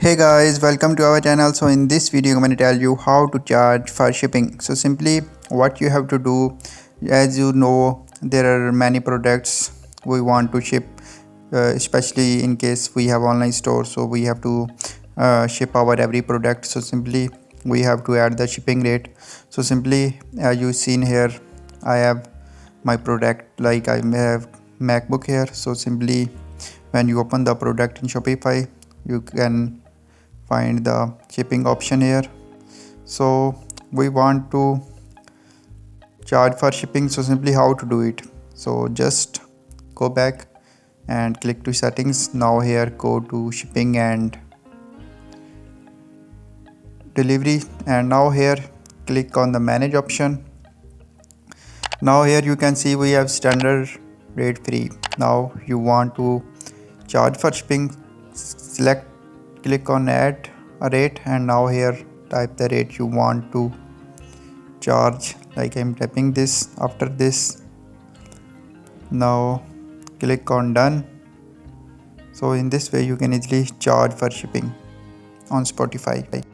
Hey guys, welcome to our channel. So in this video I'm going to tell you how to charge for shipping. So simply what you have to do, as you know, there are many products we want to ship, especially in case we have online store, so we have to ship our every product. So simply we have to add the shipping rate. So simply, as you seen here, I have my product, like I have MacBook here. So simply when you open the product in Shopify, you can find the shipping option here. So we want to charge for shipping. So simply how to do it, so just go back and click to settings. Now here go to shipping and delivery, and now here click on the manage option. Now here you can see we have standard rate free. Now you want to charge for shipping, select, click on add a rate, and now here type the rate you want to charge, like I'm typing this. After this, now click on done. So in this way you can easily charge for shipping on Spotify.